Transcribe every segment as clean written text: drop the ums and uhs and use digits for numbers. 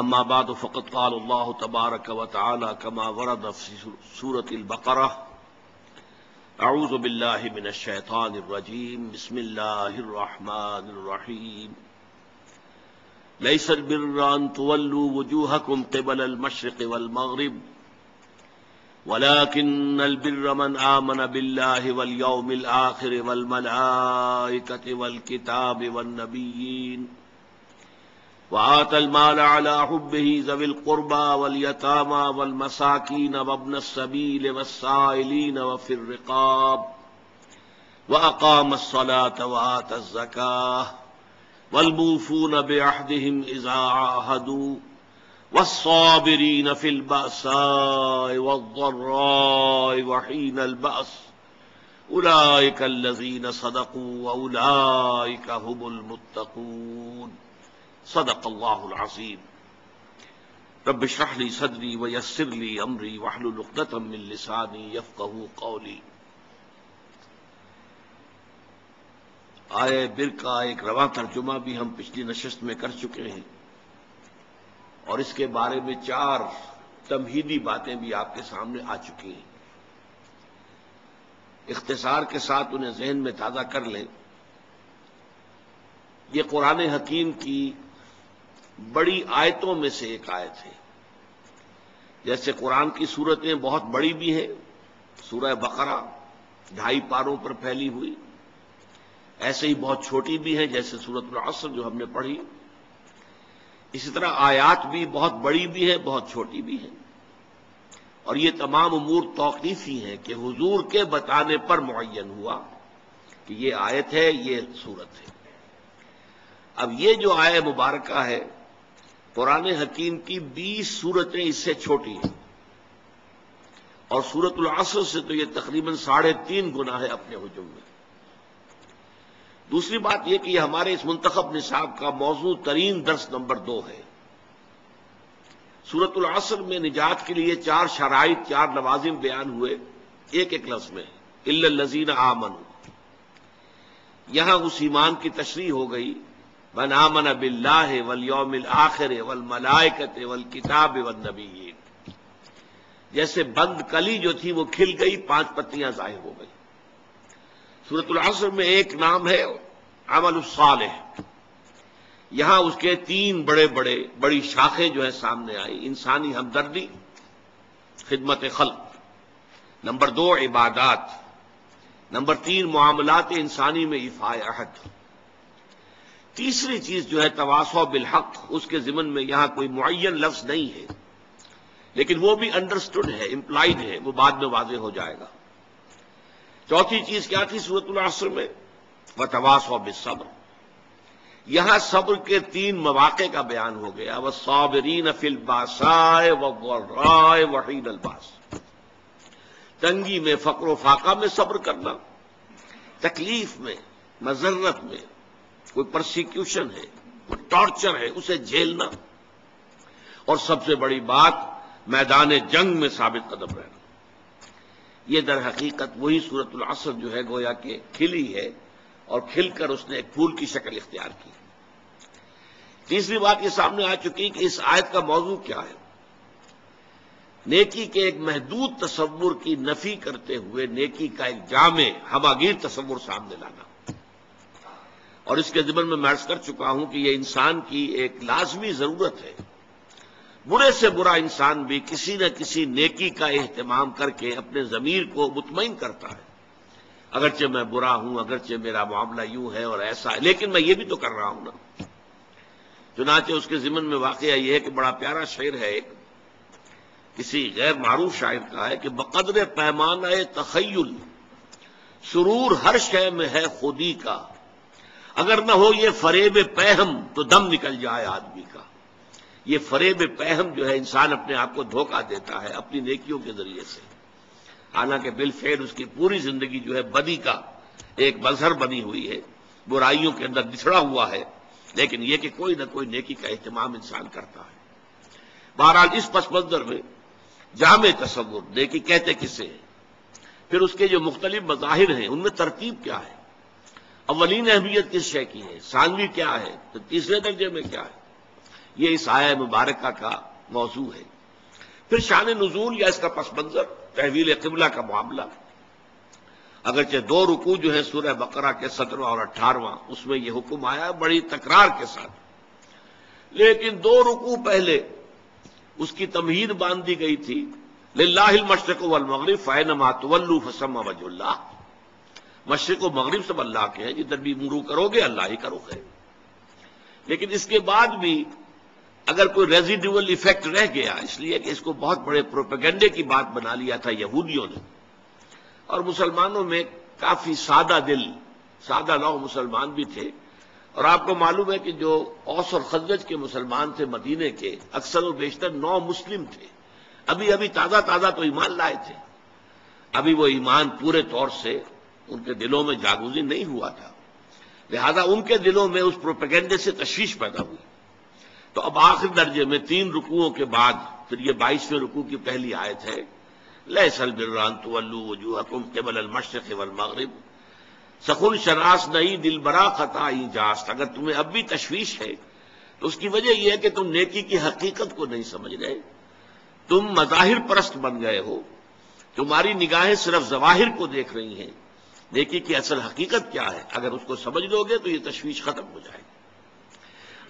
اما بعد فقد قال الله تبارك وتعالى كما ورد في سورة البقرة اعوذ بالله من الشيطان الرجيم بسم الله الرحمن الرحيم ليس البر ان تولوا وجوهكم قبل المشرق والمغرب ولكن البر من آمن بالله واليوم الآخر والملائكة والكتاب والنبيين وآتى المال على حبه ذوي القربى واليتامى والمساكين وابن السبيل والسائلين وفي الرقاب وأقام الصلاة وآتى الزكاة والموفون بعهدهم إذا عاهدوا والصابرين في البأساء والضراء وحين البأس أولئك الذين صدقوا وأولئك هم المتقون صدق اللہ العظیم رب اشرح لی صدری ویسر لی امری واحلل عقدۃ من لسانی یفقہوا قولی۔ آیہ بر کا ایک رواں ترجمہ بھی ہم پچھلی نشست میں کر چکے ہیں اور اس کے بارے میں 4 تمہیدی باتیں بھی آپ کے سامنے آ چکی ہیں۔ اختصار کے ساتھ انہیں ذہن میں تازہ کر لیں۔ یہ قرآن حکیم کی بڑی آیتوں میں سے ایک آیت ہے۔ جیسے قرآن کی سورتیں بہت بڑی بھی ہیں، سورہ بقرہ 2.5 پاروں پر پھیلی ہوئی، ایسے ہی بہت چھوٹی بھی ہیں جیسے سورۃ العصر جو ہم نے پڑھی۔ اسی طرح آیات بھی بہت بڑی بھی ہیں، بہت چھوٹی بھی ہیں، اور یہ تمام امور توقیفی ہیں کہ حضور کے بتانے پر معین ہوا کہ یہ آیت ہے، یہ سورت ہے۔ اب یہ جو آیہ مبارکہ ہے قرآن حکیم کی 20 سورتیں اس سے چھوٹی ہیں، اور سورۃ العصر سے تو یہ تقریباً 3.5 گنا ہے اپنے حجم میں۔ دوسری بات یہ کہ یہ ہمارے اس منتخب نصاب کا موضوع ترین درس نمبر 2 ہے۔ سورۃ العصر میں نجات کے لیے 4 شرائط، 4 لوازم بیان ہوئے ایک لفظ میں، الا الذین آمنوا۔ یہاں اس ایمان کی تشریح ہو گئی، من آمن باللہ والیوم الآخر والملائکۃ والکتاب والنبیین۔ جیسے بند کلی جو تھی وہ کھل گئی، 5 پتیاں ظاہر ہو گئی۔ سورۃ العصر میں ایک نام ہے عمل الصالح، یہاں اس کے 3 بڑی شاخیں جو ہے سامنے آئی۔ انسانی ہمدردی، خدمت خلق، نمبر 2 عبادات، نمبر 3 معاملات انسانی میں ایفاء عہد۔ تیسری چیز جو ہے تواصو بالحق، اس کے ضمن میں یہاں کوئی معین لفظ نہیں ہے، لیکن وہ بھی انڈرسٹوڈ ہے، امپلائڈ ہے، وہ بعد میں واضح ہو جائے گا۔ چوتھی چیز کیا تھی سورۃ العصر میں؟ وتواصوا بالصبر۔ یہاں صبر کے 3 مواقع کا بیان ہو گیا، والصابرین فی الباساء والضراء وحین الباس۔ تنگی میں، فقر و فاقہ میں صبر کرنا، تکلیف میں، مذرت میں، کوئی پرسیکیوشن ہے، کوئی ٹارچر ہے، اسے جھیلنا، اور سب سے بڑی بات میدان جنگ میں ثابت قدم رہنا۔ یہ در حقیقت وہی سورۃ العصر جو ہے گویا کہ کھلی ہے، اور کھل کر اس نے ایک پھول کی شکل اختیار کی۔ تیسری بات یہ سامنے آ چکی کہ اس آیت کا موضوع کیا ہے؟ نیکی کے ایک محدود تصور کی نفی کرتے ہوئے نیکی کا ایک جامع ہماگیر تصور سامنے لانا۔ اور اس کے ضمن میں عرض کر چکا ہوں کہ یہ انسان کی ایک لازمی ضرورت ہے۔ برے سے برا انسان بھی کسی نہ کسی نیکی کا اہتمام کر کے اپنے ضمیر کو مطمئن کرتا ہے، اگرچہ میں برا ہوں، اگرچہ میرا معاملہ یوں ہے اور ایسا ہے، لیکن میں یہ بھی تو کر رہا ہوں نا۔ چنانچہ اس کے ضمن میں واقعہ یہ ہے کہ بڑا پیارا شعر ہے، ایک کسی غیر معروف شاعر کا ہے کہ بقدر پیمانہ تخیل سرور ہر شے میں ہے خودی کا، اگر نہ ہو یہ فریب پہم تو دم نکل جائے آدمی کا۔ یہ فریب پہم جو ہے انسان اپنے آپ کو دھوکہ دیتا ہے اپنی نیکیوں کے ذریعے سے، حالانکہ بالفعل اس کی پوری زندگی جو ہے بدی کا ایک مظہر بنی ہوئی ہے، برائیوں کے اندر بچھڑا ہوا ہے، لیکن یہ کہ کوئی نہ کوئی نیکی کا اہتمام انسان کرتا ہے۔ بہرحال اس پس منظر میں جامع تصور نیکی کہتے کسے ہیں، پھر اس کے جو مختلف مظاہر ہیں ان میں ترتیب کیا ہے، اولین اہمیت کس شے کی ہے، ثانوی کیا ہے، تو تیسرے درجے میں کیا ہے، یہ اس آیہ مبارکہ کا موضوع ہے۔ پھر شان نزول یا اس کا پس منظر، تحویل قبلہ کا معاملہ، اگرچہ 2 رکوع جو ہیں سورہ بقرہ کے 17واں اور 18واں، اس میں یہ حکم آیا بڑی تکرار کے ساتھ، لیکن 2 رکوع پہلے اس کی تمہید باندھ دی گئی تھی، للہ المشرق والمغرب فأینما تولوا فثم وجہ اللہ، مشرق و مغرب سب اللہ کے ہیں، جدھر بھی منہ کرو گے اللہ ہی کا رخ ہے۔ لیکن اس کے بعد بھی اگر کوئی ریزیڈیول ایفیکٹ رہ گیا، اس لیے کہ اس کو بہت بڑے پروپیگنڈے کی بات بنا لیا تھا یہودیوں نے، اور مسلمانوں میں کافی سادہ دل، سادہ لوگ مسلمان بھی تھے، اور آپ کو معلوم ہے کہ جو اوس اور خزرج کے مسلمان تھے مدینے کے، اکثر و بیشتر نو مسلم تھے، ابھی تازہ تو ایمان لائے تھے، ابھی وہ ایمان پورے طور سے ان کے دلوں میں جاگوزی نہیں ہوا تھا، لہذا ان کے دلوں میں اس پروپیگنڈے سے تشویش پیدا ہوئی۔ تو اب آخر درجے میں 3 رکوعوں کے بعد پھر یہ 22ویں رکوع کی پہلی آیت ہے، لیس البر ان تولوا وجوہکم قبل المشرق والمغرب، سخن شناس نہیں دل برا خطا جاست، اگر تمہیں اب بھی تشویش ہے تو اس کی وجہ یہ ہے کہ تم نیکی کی حقیقت کو نہیں سمجھ رہے، تم مظاہر پرست بن گئے ہو، تمہاری نگاہیں صرف ظواہر کو دیکھ رہی ہیں، نیکی کی اصل حقیقت کیا ہے، اگر اس کو سمجھ لو گے تو یہ تشویش ختم ہو جائے گی۔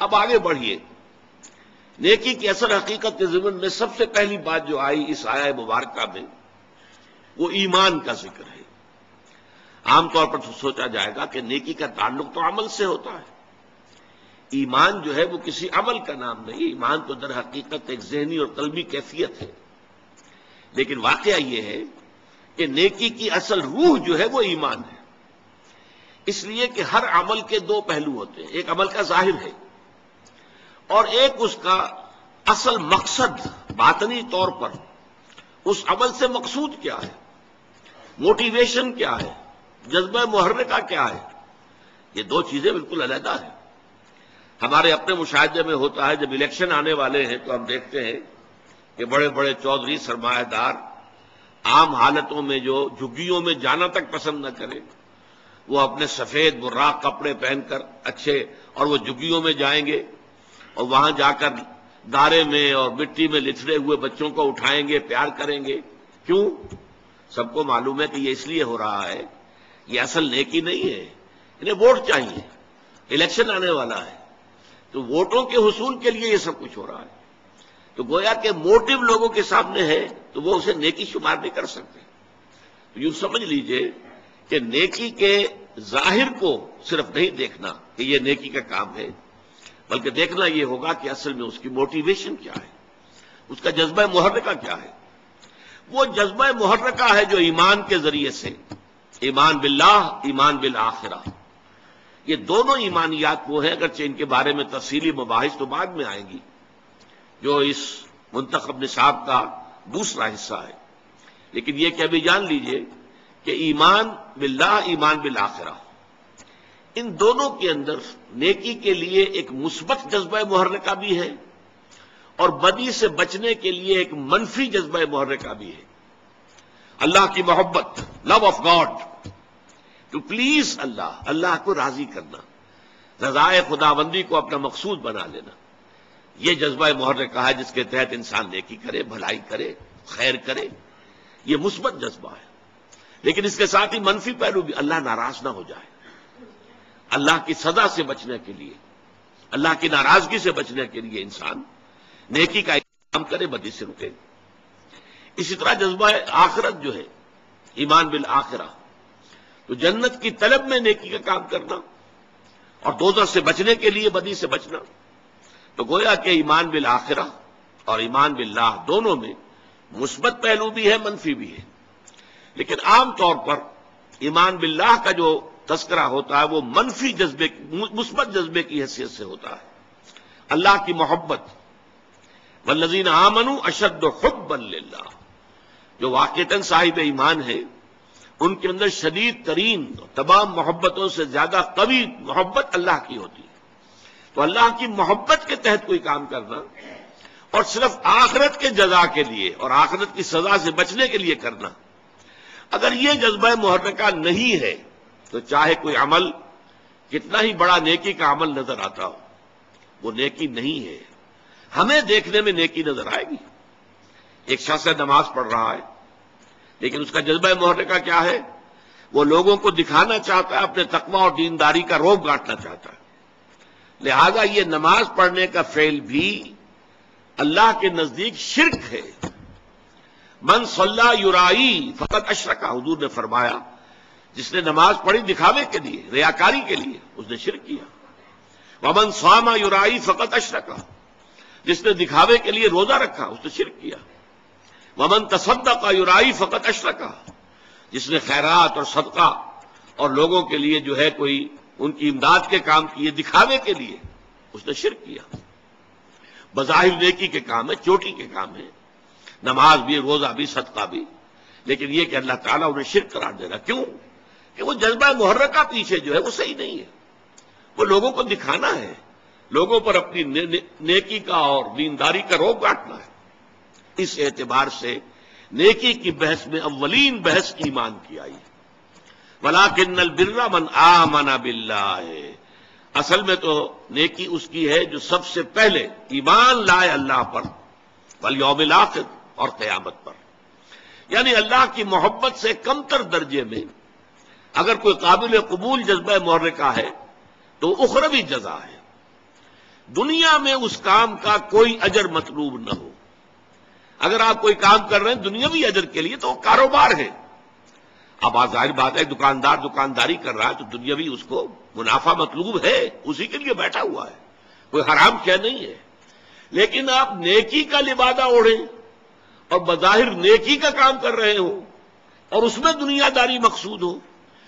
اب آگے بڑھیے، نیکی کی اصل حقیقت کے ضمن میں سب سے پہلی بات جو آئی اس آیہ مبارکہ میں وہ ایمان کا ذکر ہے۔ عام طور پر سوچا جائے گا کہ نیکی کا تعلق تو عمل سے ہوتا ہے، ایمان جو ہے وہ کسی عمل کا نام نہیں، ایمان تو در حقیقت ایک ذہنی اور قلبی کیفیت ہے، لیکن واقعہ یہ ہے کہ نیکی کی اصل روح جو ہے وہ ایمان ہے، اس لیے کہ ہر عمل کے 2 پہلو ہوتے ہیں، ایک عمل کا ظاہر ہے اور ایک اس کا اصل مقصد، باطنی طور پر اس عمل سے مقصود کیا ہے، موٹیویشن کیا ہے، جذبہ محرکہ کیا ہے، یہ 2 چیزیں بالکل علیحدہ ہیں۔ ہمارے اپنے مشاہدے میں ہوتا ہے جب الیکشن آنے والے ہیں تو ہم دیکھتے ہیں کہ بڑے بڑے چودھری سرمایہ دار عام حالتوں میں جو جھگیوں میں جانا تک پسند نہ کرے، وہ اپنے سفید براق کپڑے پہن کر اچھے، اور وہ جھگیوں میں جائیں گے اور وہاں جا کر دارے میں اور مٹی میں لتھڑے ہوئے بچوں کو اٹھائیں گے، پیار کریں گے۔ کیوں؟ سب کو معلوم ہے کہ یہ اس لیے ہو رہا ہے، یہ اصل نیکی نہیں ہے، انہیں ووٹ چاہیے، الیکشن آنے والا ہے تو ووٹوں کے حصول کے لیے یہ سب کچھ ہو رہا ہے، تو گویا کہ موٹو لوگوں کے سامنے ہے تو وہ اسے نیکی شمار نہیں کر سکتے۔ تو یوں سمجھ لیجئے کہ نیکی کے ظاہر کو صرف نہیں دیکھنا کہ یہ نیکی کا کام ہے، بلکہ دیکھنا یہ ہوگا کہ اصل میں اس کی موٹیویشن کیا ہے، اس کا جذبہ محرکہ کیا ہے۔ وہ جذبہ محرکہ ہے جو ایمان کے ذریعے سے، ایمان باللہ، ایمان بالآخرہ، یہ دونوں ایمانیات وہ ہیں، اگرچہ ان کے بارے میں تفصیلی مباحث تو بعد میں آئیں گی، جو اس منتخب نصاب کا دوسرا حصہ ہے، لیکن یہ کہ ابھی جان لیجئے کہ ایمان باللہ، ایمان بالآخرہ، ان دونوں کے اندر نیکی کے لیے ایک مثبت جذبہ محرکہ بھی ہے اور بدی سے بچنے کے لیے ایک منفی جذبہ محرکہ بھی ہے۔ اللہ کی محبت، love of God, to please اللہ، اللہ کو راضی کرنا، رضائے خداوندی کو اپنا مقصود بنا لینا، یہ جذبہ محرکہ ہے جس کے تحت انسان نیکی کرے، بھلائی کرے، خیر کرے، یہ مثبت جذبہ ہے۔ لیکن اس کے ساتھ ہی منفی پہلو بھی، اللہ ناراض نہ ہو جائے، اللہ کی سزا سے بچنے کے لیے، اللہ کی ناراضگی سے بچنے کے لیے انسان نیکی کا کام کرے، بدی سے رکے۔ اسی طرح جذبہ آخرت جو ہے، ایمان بالآخرہ، تو جنت کی طلب میں نیکی کا کام کرنا اور دوزخ سے بچنے کے لیے بدی سے بچنا، تو گویا کہ ایمان بالآخرہ اور ایمان باللہ دونوں میں مثبت پہلو بھی ہے، منفی بھی ہے، لیکن عام طور پر ایمان باللہ کا جو تذکرہ ہوتا ہے وہ منفی جذبے، مثبت جذبے کی حیثیت سے ہوتا ہے۔ اللہ کی محبت، والذین آمنوا اشد حبا للہ، جو واقعتاً صاحب ایمان ہے ان کے اندر شدید ترین تمام محبتوں سے زیادہ قوی محبت اللہ کی ہوتی ہے۔ تو اللہ کی محبت کے تحت کوئی کام کرنا اور صرف آخرت کے جزا کے لیے اور آخرت کی سزا سے بچنے کے لیے کرنا، اگر یہ جذبہ محرکہ نہیں ہے تو چاہے کوئی عمل کتنا ہی بڑا نیکی کا عمل نظر آتا ہو، وہ نیکی نہیں ہے، ہمیں دیکھنے میں نیکی نظر آئے گی. ایک شخص نماز پڑھ رہا ہے لیکن اس کا جذبہ محرکہ کیا ہے؟ وہ لوگوں کو دکھانا چاہتا ہے، اپنے تقویٰ اور دینداری کا روب گاٹنا چاہتا ہے. لہذا یہ نماز پڑھنے کا فعل بھی اللہ کے نزدیک شرک ہے. من صلی یرائی فقط اشرکا، حضور نے فرمایا جس نے نماز پڑھی دکھاوے کے لیے، ریاکاری کے لیے، اس نے شرک کیا. ومن صام یرائی فقط اشرکا، جس نے دکھاوے کے لیے روزہ رکھا اس نے شرک کیا. ومن تصدق یرائی فقط اشرکا، جس نے خیرات اور صدقہ اور لوگوں کے لیے جو ہے کوئی ان کی امداد کے کام کیے دکھاوے کے لیے، اس نے شرک کیا. بظاہر نیکی کے کام ہے، چوٹی کے کام ہے، نماز بھی، روزہ بھی، صدقہ بھی، لیکن یہ کہ اللہ تعالیٰ انہیں شرک قرار دے رہا. کیوں؟ کہ وہ جذبہ محرکہ پیچھے جو ہے وہ صحیح نہیں ہے. وہ لوگوں کو دکھانا ہے، لوگوں پر اپنی نیکی کا اور دینداری کا روب گاٹنا ہے. اس اعتبار سے نیکی کی بحث میں اولین بحث ایمان کی آئی. وَلَٰكِنَّ الْبِرَّ مَنْ آمَنَ بِاللَّهِ، اصل میں تو نیکی اس کی ہے جو سب سے پہلے ایمان لائے اللہ پر، والیوم الآخر، اور قیامت پر. یعنی اللہ کی محبت سے کمتر درجے میں اگر کوئی قابل قبول جذبہ محرکہ ہے تو اخروی جزا ہے. دنیا میں اس کام کا کوئی اجر مطلوب نہ ہو. اگر آپ کوئی کام کر رہے ہیں دنیاوی اجر کے لیے تو وہ کاروبار ہے. اب ظاہر بات ہے دکاندار دکانداری کر رہا ہے تو دنیاوی اس کو منافع مطلوب ہے، اسی کے لیے بیٹھا ہوا ہے، کوئی حرام کیا نہیں ہے. لیکن آپ نیکی کا لبادہ اوڑھیں اور بظاہر نیکی کا کام کر رہے ہو اور اس میں دنیا داری مقصود ہو،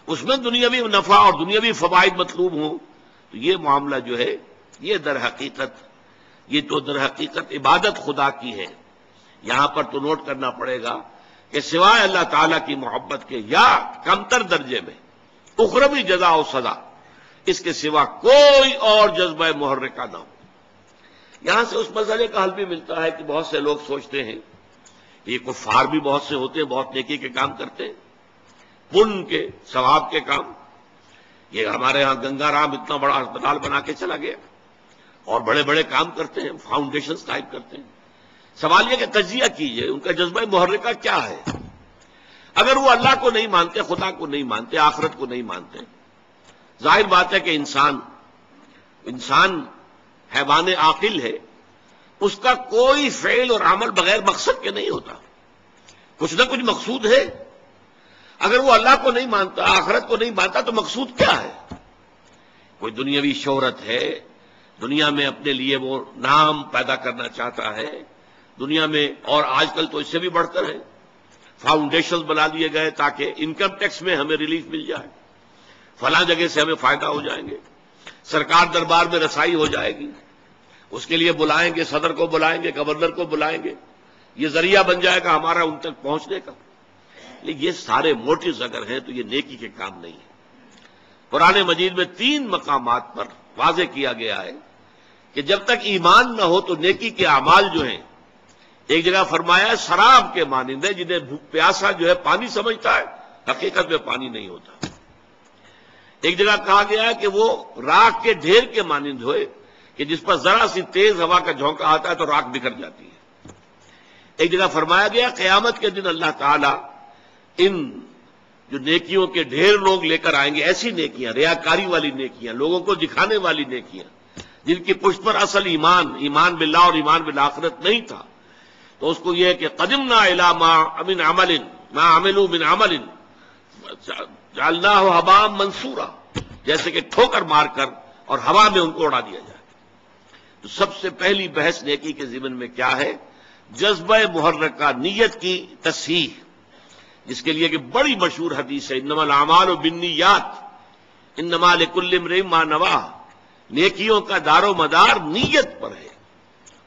اس میں دنیاوی نفع اور دنیاوی فوائد مطلوب ہوں، تو یہ معاملہ جو ہے یہ در حقیقت عبادت خدا کی ہے. یہاں پر تو نوٹ کرنا پڑے گا کہ سوائے اللہ تعالیٰ کی محبت کے یا کمتر درجے میں اخروی جزا و سزا اس کے سوا کوئی اور جذبہ محرکہ نہ ہو. یہاں سے اس مسئلے کا حل بھی ملتا ہے کہ بہت سے لوگ سوچتے ہیں یہ کفار بھی بہت سے ہوتے ہیں، بہت نیکی کے کام کرتے ہیں، پن کے ثواب کے کام. یہ ہمارے ہاں گنگا رام اتنا بڑا ہسپتال بنا کے چلا گیا اور بڑے بڑے کام کرتے ہیں، فاؤنڈیشنز قائم کرتے ہیں. سوال یہ کہ تجزیہ کیجئے ان کا جذبہ محرکہ کیا ہے. اگر وہ اللہ کو نہیں مانتے، خدا کو نہیں مانتے، آخرت کو نہیں مانتے، ظاہر بات ہے کہ انسان حیوان عاقل ہے، اس کا کوئی فعل اور عمل بغیر مقصد کے نہیں ہوتا، کچھ نہ کچھ مقصود ہے. اگر وہ اللہ کو نہیں مانتا، آخرت کو نہیں مانتا تو مقصود کیا ہے؟ کوئی دنیاوی شہرت ہے، دنیا میں اپنے لیے وہ نام پیدا کرنا چاہتا ہے دنیا میں، اور آج کل تو اس سے بھی بڑھ کر ہے، فاؤنڈیشنز بنا دیے گئے تاکہ انکم ٹیکس میں ہمیں ریلیف مل جائے، فلاں جگہ سے ہمیں فائدہ ہو جائیں گے، سرکار دربار میں رسائی ہو جائے گی، اس کے لیے بلائیں گے، صدر کو بلائیں گے، گورنر کو بلائیں گے، یہ ذریعہ بن جائے گا ہمارا ان تک پہنچنے کا. لیکن یہ سارے موٹیوز اگر ہیں تو یہ نیکی کے کام نہیں ہے. قرآن مجید میں 3 مقامات پر واضح کیا گیا ہے کہ جب تک ایمان نہ ہو تو نیکی کے اعمال جو ہیں، ایک جگہ فرمایا شراب کے مانند ہے، جنہیں پیاسا جو ہے پانی سمجھتا ہے، حقیقت میں پانی نہیں ہوتا. ایک جگہ کہا گیا ہے کہ وہ راکھ کے ڈھیر کے مانند ہوئے کہ جس پر ذرا سی تیز ہوا کا جھونکا آتا ہے تو راکھ بکھر جاتی ہے. ایک جگہ فرمایا گیا قیامت کے دن اللہ تعالیٰ ان جو نیکیوں کے ڈھیر لوگ لے کر آئیں گے، ایسی نیکیاں، ریاکاری والی نیکیاں، لوگوں کو دکھانے والی نیکیاں، جن کی پشت پر اصل ایمان باللہ اور ایمان بالآخرت نہیں تھا، تو اس کو یہ ہے کہ قدمنا الی ما عملوا من عمل جعلناہ ھباء منثورا، جیسے کہ ٹھوکر مار کر اور ہوا میں ان کو اڑا دیا جائے. تو سب سے پہلی بحث نیکی کے ضمن میں کیا ہے؟ جذبہ محرکہ، نیت کی تصحیح، جس کے لیے کہ بڑی مشہور حدیث ہے انما الاعمال بالنیات انما لکل امرئ ما نویٰ. نیکیوں کا دار و مدار نیت پر ہے،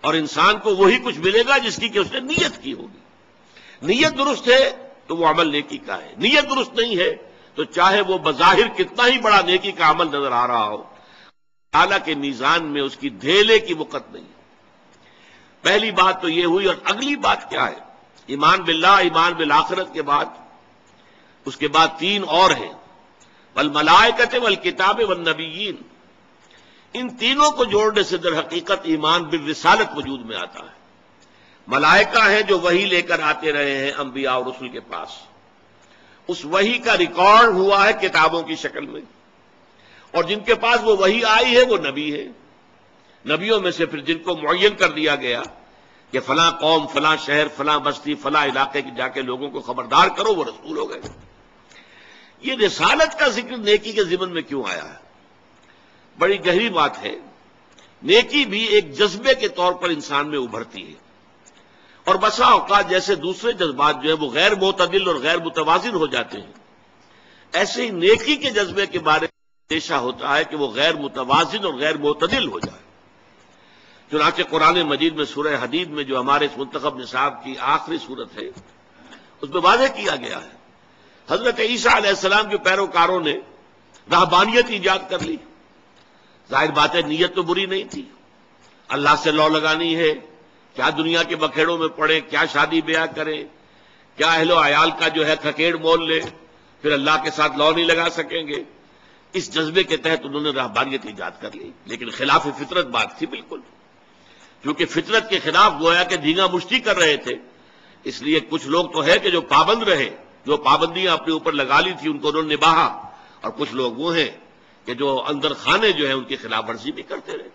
اور انسان کو وہی کچھ ملے گا جس کی کہ اس نے نیت کی ہوگی. نیت درست ہے تو وہ عمل نیکی کا ہے، نیت درست نہیں ہے تو چاہے وہ بظاہر کتنا ہی بڑا نیکی کا عمل نظر آ رہا ہو، اعلیٰ کے میزان میں اس کی دھیلے کی وقت نہیں. پہلی بات تو یہ ہوئی. اور اگلی بات کیا ہے؟ ایمان باللہ، ایمان بالآخرت کے بعد اس کے بعد 3 اور ہیں، والملائکۃ والکتاب والنبیین. ان تینوں کو جوڑنے سے در حقیقت ایمان بالرسالت وجود میں آتا ہے۔ ملائکہ ہیں جو وحی لے کر آتے رہے ہیں انبیاء اور رسل کے پاس، اس وحی کا ریکارڈ ہوا ہے کتابوں کی شکل میں، اور جن کے پاس وہ وحی آئی ہے وہ نبی ہے۔ نبیوں میں سے پھر جن کو معین کر دیا گیا کہ فلاں قوم، فلاں شہر، فلاں بستی، فلاں علاقے کی جا کے لوگوں کو خبردار کرو، وہ رسول ہو گئے۔ یہ رسالت کا ذکر نیکی کے ضمن میں کیوں آیا ہے؟ بڑی گہری بات ہے۔ نیکی بھی ایک جذبے کے طور پر انسان میں ابھرتی ہے، اور بسا اوقات جیسے دوسرے جذبات جو ہیں وہ غیر معتدل اور غیر متوازن ہو جاتے ہیں، ایسے ہی نیکی کے جذبے کے بارے میں اندیشہ ہوتا ہے کہ وہ غیر متوازن اور غیر معتدل ہو جائے۔ چنانچہ قرآن مجید میں سورہ حدید میں جو ہمارے اس منتخب نصاب کی آخری صورت ہے، اس میں واضح کیا گیا ہے حضرت عیسیٰ علیہ السلام کے پیروکاروں نے رہبانیت ایجاد کر لی۔ ظاہر بات ہے نیت تو بری نہیں تھی، اللہ سے لو لگانی ہے، کیا دنیا کے بکھیڑوں میں پڑے، کیا شادی بیاہ کریں، کیا اہل و عیال کا جو ہے کھکیڑ مول لے، پھر اللہ کے ساتھ لو نہیں لگا سکیں گے۔ اس جذبے کے تحت انہوں نے رہبانیت ایجاد کر لی، لیکن خلاف فطرت بات تھی بالکل، کیونکہ فطرت کے خلاف گویا کہ دھینگا مشتی کر رہے تھے۔ اس لیے کچھ لوگ تو ہے کہ جو پابند رہے، جو پابندیاں اپنے اوپر لگا لی تھی ان کو انہوں نے نبھایا، اور کچھ لوگ وہ ہیں کہ جو اندر خانے جو ہیں ان کی خلاف ورزی بھی کرتے رہے۔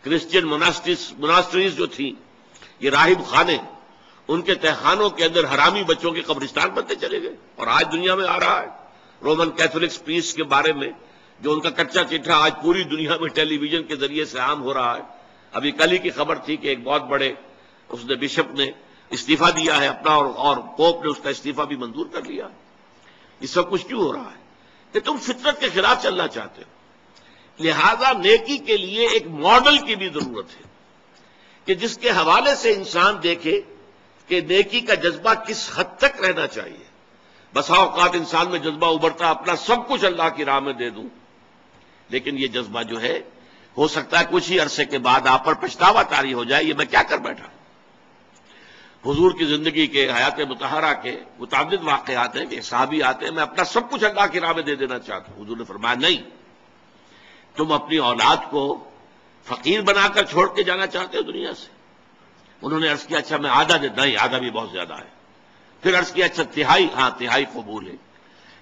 کرسچین مناسٹریز جو تھیں، یہ راہب خانے، ان کے تہخانوں کے اندر حرامی بچوں کے قبرستان بنتے چلے گئے، اور آج دنیا میں آ رہا ہے۔ رومن کیتھولکس پیس کے بارے میں جو ان کا کچا چٹھا آج پوری دنیا میں ٹیلی ویژن کے ذریعے سے عام ہو رہا ہے۔ ابھی کل ہی کی خبر تھی کہ ایک بہت بڑے اس نے بشپ نے استعفیٰ دیا ہے اپنا، اور پوپ نے اس کا استعفیٰ بھی منظور کر لیا۔ یہ سب کچھ کیوں ہو رہا ہے؟ کہ تم فطرت کے خلاف چلنا چاہتے ہو۔ لہذا نیکی کے لیے ایک ماڈل کی بھی ضرورت ہے کہ جس کے حوالے سے انسان دیکھے کہ نیکی کا جذبہ کس حد تک رہنا چاہیے۔ بسا اوقات انسان میں جذبہ ابھرتا اپنا سب کچھ اللہ کی راہ میں دے دوں، لیکن یہ جذبہ جو ہے ہو سکتا ہے کچھ ہی عرصے کے بعد آپ پر پچھتاوا طاری ہو جائے، یہ میں کیا کر بیٹھا۔ حضور کی زندگی کے حیات مطہرہ کے متعدد واقعات ہیں کہ صحابی آتے ہیں، میں اپنا سب کچھ اللہ کی راہ میں دے دینا چاہتا ہوں۔ حضور نے فرمایا نہیں، تم اپنی اولاد کو فقیر بنا کر چھوڑ کے جانا چاہتے ہو دنیا سے؟ انہوں نے عرض کیا اچھا میں آدھا دے، نہیں آدھا بھی بہت زیادہ ہے۔ پھر عرض کیا اچھا تہائی، ہاں تہائی قبول ہے۔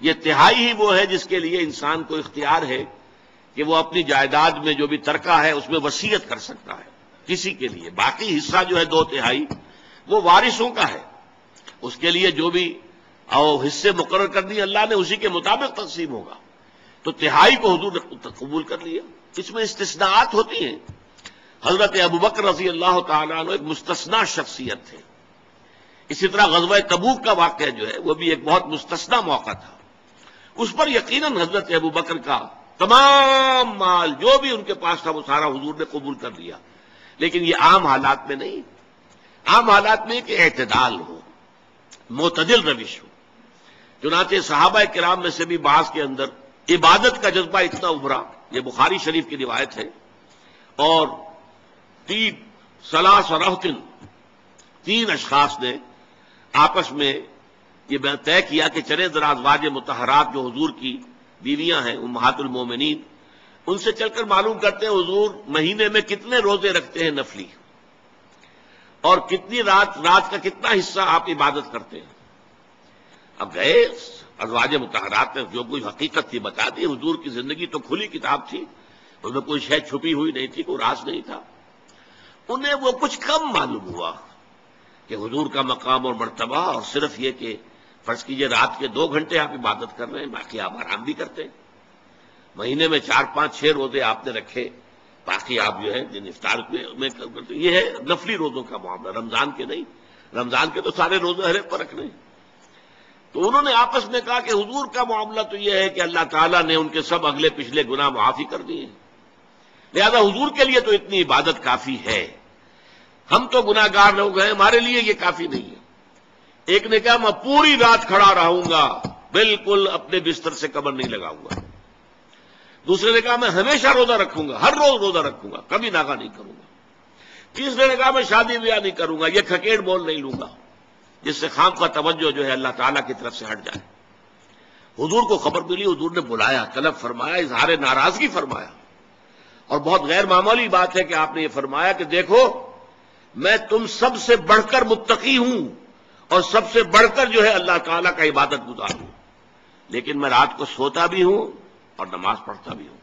یہ تہائی ہی وہ ہے جس کے لیے انسان کو اختیار ہے کہ وہ اپنی جائیداد میں جو بھی ترکہ ہے اس میں وصیت کر سکتا ہے کسی کے لیے۔ باقی حصہ جو ہے 2/3 وہ وارثوں کا ہے، اس کے لیے جو بھی حصے مقرر کر دیے اللہ نے اسی کے مطابق تقسیم ہوگا۔ تو تہائی کو حضور نے قبول کر لیا۔ اس میں استثناءات ہوتی ہیں۔ حضرت ابوبکر رضی اللہ تعالیٰ عنہ ایک مستثنا شخصیت تھے۔ اسی طرح غزوہ تبوک کا واقعہ جو ہے وہ بھی ایک بہت مستثنا موقع تھا۔ اس پر یقیناً حضرت ابوبکر کا تمام مال جو بھی ان کے پاس تھا وہ سارا حضور نے قبول کر لیا، لیکن یہ عام حالات میں نہیں۔ عام حالات میں کہ اعتدال ہو، معتدل روش ہو۔ چنانچہ صحابہ کرام میں سے بھی بعض کے اندر عبادت کا جذبہ اتنا ابھرا، یہ بخاری شریف کی روایت ہے، اور 3 اشخاص نے آپس میں یہ طے کیا کہ چلے ذرا ازواج مطہرات جو حضور کی بیویاں ہیں امہات المومنین، ان سے چل کر معلوم کرتے ہیں حضور مہینے میں کتنے روزے رکھتے ہیں نفلی، اور کتنی رات کا کتنا حصہ آپ عبادت کرتے ہیں۔ اب گئے ازواج مطہرات نے جو کوئی حقیقت تھی بتا دی۔ حضور کی زندگی تو کھلی کتاب تھی، اس میں کوئی شے چھپی ہوئی نہیں تھی، کوئی راز نہیں تھا۔ انہیں وہ کچھ کم معلوم ہوا کہ حضور کا مقام اور مرتبہ، اور صرف یہ کہ فرض کیجئے رات کے 2 گھنٹے آپ عبادت کر رہے ہیں، باقی آپ آرام بھی کرتے ہیں۔ مہینے میں 4 5 6 روزے آپ نے رکھے، باقی آپ جو ہے دن افطار میں کرتے۔ یہ ہے نفلی روزوں کا معاملہ، رمضان کے نہیں۔ رمضان کے تو سارے روزے ہر ایک پر رکھنے۔ تو انہوں نے آپس میں کہا کہ حضور کا معاملہ تو یہ ہے کہ اللہ تعالیٰ نے ان کے سب اگلے پچھلے گناہ معافی کر دیے، لہذا حضور کے لیے تو اتنی عبادت کافی ہے، ہم تو گناہ گار لوگ ہیں، ہمارے لیے یہ کافی نہیں ہے۔ ایک نے کہا میں پوری رات کھڑا رہوں گا، بالکل اپنے بستر سے کمر نہیں لگاؤں گا۔ دوسرے نے کہا میں ہمیشہ روزہ رکھوں گا، ہر روز روزہ رکھوں گا، کبھی ناغہ نہیں کروں گا۔ تیسرے نے کہا میں شادی بیاہ نہیں کروں گا، یہ کھکیڑ مول نہیں لوں گا جس سے خام کا توجہ جو ہے اللہ تعالیٰ کی طرف سے ہٹ جائے۔ حضور کو خبر ملی، حضور نے بلایا، طلب فرمایا، اظہار ناراضگی فرمایا، اور بہت غیر معمولی بات ہے کہ آپ نے یہ فرمایا کہ دیکھو میں تم سب سے بڑھ کر متقی ہوں اور سب سے بڑھ کر جو ہے اللہ تعالیٰ کا عبادت گزار ہوں، لیکن میں رات کو سوتا بھی ہوں اور نماز پڑھتا بھی ہوں،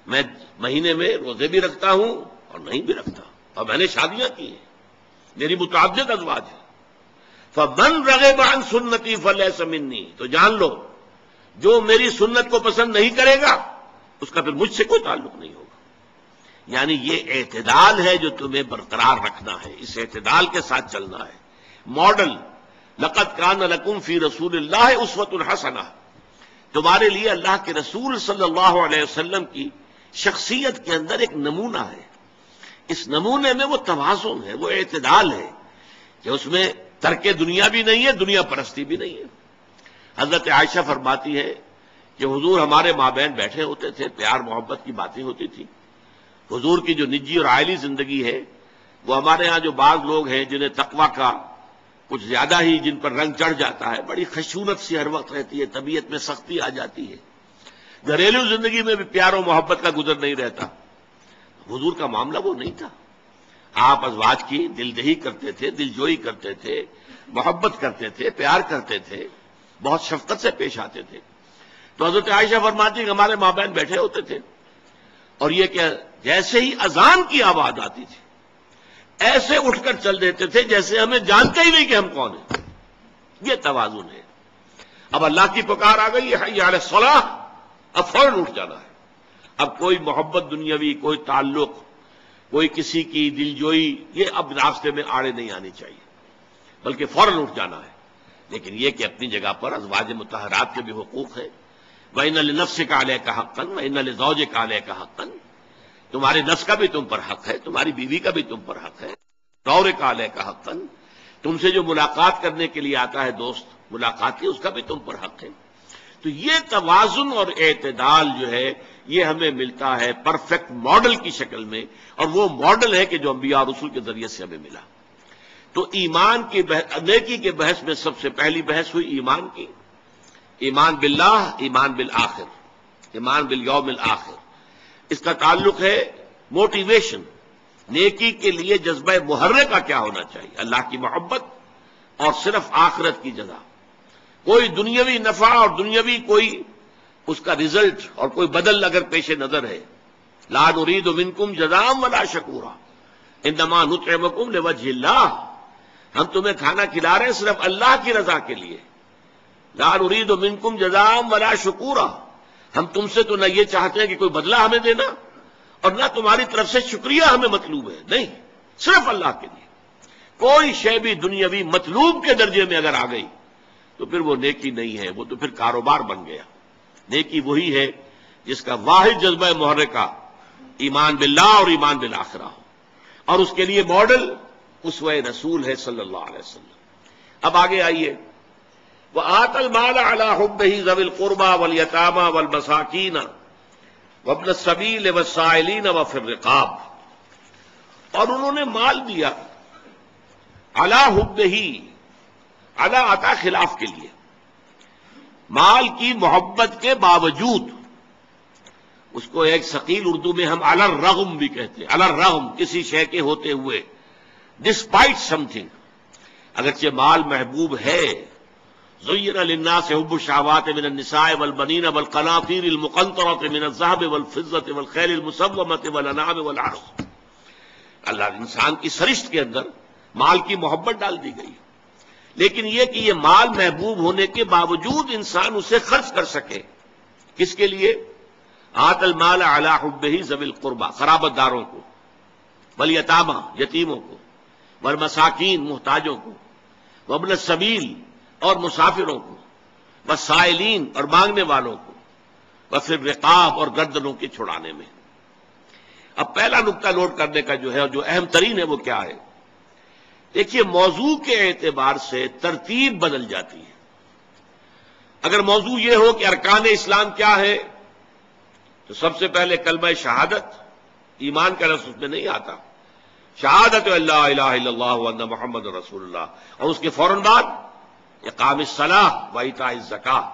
میں مہینے میں روزے بھی رکھتا ہوں اور نہیں بھی رکھتا، اور میں نے شادیاں کی ہیں، میری متعدد ازواج ہیں۔ فمن رغب عن سنتی فلیس منی، تو جان لو جو میری سنت کو پسند نہیں کرے گا اس کا پھر مجھ سے کوئی تعلق نہیں ہوگا۔ یعنی یہ اعتدال ہے جو تمہیں برقرار رکھنا ہے، اس اعتدال کے ساتھ چلنا ہے۔ ماڈل لقد کان لکم فی رسول اللہ اسوۃ حسنہ، تمہارے لیے اللہ کے رسول صلی اللہ علیہ وسلم کی شخصیت کے اندر ایک نمونہ ہے، اس نمونے میں وہ توازن ہے، وہ اعتدال ہے کہ اس میں ترک دنیا بھی نہیں ہے، دنیا پرستی بھی نہیں ہے۔ حضرت عائشہ فرماتی ہے کہ حضور ہمارے مابین بیٹھے ہوتے تھے، پیار محبت کی باتیں ہوتی تھی، حضور کی جو نجی اور عائلی زندگی ہے وہ ہمارے ہاں جو بعض لوگ ہیں جنہیں تقویٰ کا کچھ زیادہ ہی جن پر رنگ چڑھ جاتا ہے، بڑی خشونت سی ہر وقت رہتی ہے، طبیعت میں سختی آ جاتی ہے، گھریلو زندگی میں بھی پیار و محبت کا گزر نہیں رہتا۔ حضور کا معاملہ وہ نہیں تھا، آپ ازواج کی دل دہی کرتے تھے، دل جوئی کرتے تھے، محبت کرتے تھے، پیار کرتے تھے، بہت شفقت سے پیش آتے تھے۔ تو حضرت عائشہ فرماتی کہ ہمارے مابین بیٹھے ہوتے تھے اور یہ کہ جیسے ہی اذان کی آواز آتی تھی ایسے اٹھ کر چل دیتے تھے جیسے ہمیں جانتے ہی نہیں کہ ہم کون ہیں۔ یہ توازن ہے۔ اب اللہ کی پکار آ گئی ہے حی علی الصلاۃ، اب فوراً اٹھ جانا ہے۔ اب کوئی محبت دنیاوی، کوئی تعلق، کوئی کسی کی دلجوئی، یہ اب راستے میں آڑے نہیں آنی چاہیے، بلکہ فوراً اٹھ جانا ہے۔ لیکن یہ کہ اپنی جگہ پر ازواج مطہرات کے بھی حقوق ہیں، وَإِنَّ لِنَفْسِكَ عَلَيْكَ حَقًّا وَإِنَّ لِزَوْجِكَ عَلَيْكَ حَقًّا، تمہارے نفس کا بھی تم پر حق ہے، تمہاری بیوی کا بھی تم پر حق ہے، شوہرِكَ عَلَيْكَ حَقًّا، تم سے جو ملاقات کرنے کے لیے آتا ہے دوست ملاقات کی، اس کا بھی تم پر حق ہے۔ تو یہ توازن اور اعتدال جو ہے یہ ہمیں ملتا ہے پرفیکٹ ماڈل کی شکل میں، اور وہ ماڈل ہے کہ جو انبیاء اور رسول کے ذریعے سے ہمیں ملا۔ تو ایمان کی نیکی کے بحث میں سب سے پہلی بحث ہوئی ایمان کی، ایمان باللہ، ایمان بالآخر، ایمان بالیوم الآخر۔ اس کا تعلق ہے موٹیویشن، نیکی کے لیے جذبہ محرک کا کیا ہونا چاہیے، اللہ کی محبت اور صرف آخرت کی جزا۔ کوئی دنیاوی نفع اور دنیاوی کوئی اس کا رزلٹ اور کوئی بدل اگر پیش نظر ہے، لا نرید منکم جزاء ولا شکورا انما نطعمکم لوجہ اللہ، ہم تمہیں کھانا کھلا رہے ہیں صرف اللہ کی رضا کے لیے، لا نرید منکم جزاء ولا شکورا، ہم تم سے تو نہ یہ چاہتے ہیں کہ کوئی بدلہ ہمیں دینا اور نہ تمہاری طرف سے شکریہ ہمیں مطلوب ہے، نہیں، صرف اللہ کے لیے۔ کوئی شے بھی دنیاوی مطلوب کے درجے میں اگر آ گئی تو پھر وہ نیکی نہیں ہے، وہ تو پھر کاروبار بن گیا۔ نیکی وہی ہے جس کا واحد جذبہ محرکہ ایمان باللہ اور ایمان بالآخرہ ہو، اور اس کے لیے ماڈل اسوہ رسول ہے صلی اللہ علیہ وسلم۔ اب آگے آئیے، وآت المال علی حبہ ذوی القربى والیتامى والمساکین وابن السبیل والسائلین وفی الرقاب، اور انہوں نے مال دیا علی حبہ، علی عطا خلاف کے لیے، مال کی محبت کے باوجود، اس کو ایک ثقیل اردو میں ہم علی الرغم بھی کہتے ہیں، علی الرغم، کسی شے کے ہوتے ہوئے، ڈسپائٹ سم تھنگ، اگرچہ مال محبوب ہے، زین للناس حب الشہوات من النساء والبنین والقناطیر المقنطرۃ من الذهب والفضة والخیل المسومۃ والانعام والحرث، اللہ انسان کی سرشت کے اندر مال کی محبت ڈال دی گئی، لیکن یہ کہ یہ مال محبوب ہونے کے باوجود انسان اسے خرچ کر سکے، کس کے لیے؟ آت المال علی حبہ ذوی القربى، قرابت داروں کو، والیتامى، یتیموں کو، والمساکین، محتاجوں کو، وابن السبیل، اور مسافروں کو، والسائلین، اور مانگنے والوں کو، وفی الرقاب، اور گردنوں کے چھڑانے میں۔ اب پہلا نقطہ نوٹ کرنے کا جو ہے اور جو اہم ترین ہے وہ کیا ہے؟ دیکھیے، موضوع کے اعتبار سے ترتیب بدل جاتی ہے۔ اگر موضوع یہ ہو کہ ارکان اسلام کیا ہے تو سب سے پہلے کلمہ شہادت، ایمان کا لفظ اس میں نہیں آتا، شہادت اللہ الہ الا اللہ وان محمد رسول اللہ، اور اس کے فوراً بعد اقام الصلاۃ و ایتاء الزکاۃ،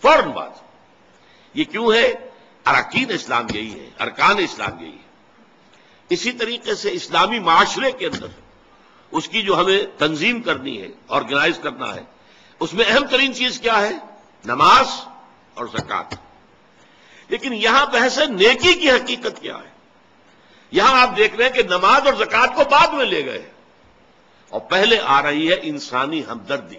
فوراً بعد۔ یہ کیوں ہے؟ اراکین اسلام یہی ہے، ارکان اسلام یہی ہے۔ اسی طریقے سے اسلامی معاشرے کے اندر اس کی جو ہمیں تنظیم کرنی ہے، آرگنائز کرنا ہے، اس میں اہم ترین چیز کیا ہے؟ نماز اور زکوٰۃ۔ لیکن یہاں بحث ہے نیکی کی حقیقت کیا ہے۔ یہاں آپ دیکھ رہے ہیں کہ نماز اور زکوٰۃ کو بعد میں لے گئے اور پہلے آ رہی ہے انسانی ہمدردی۔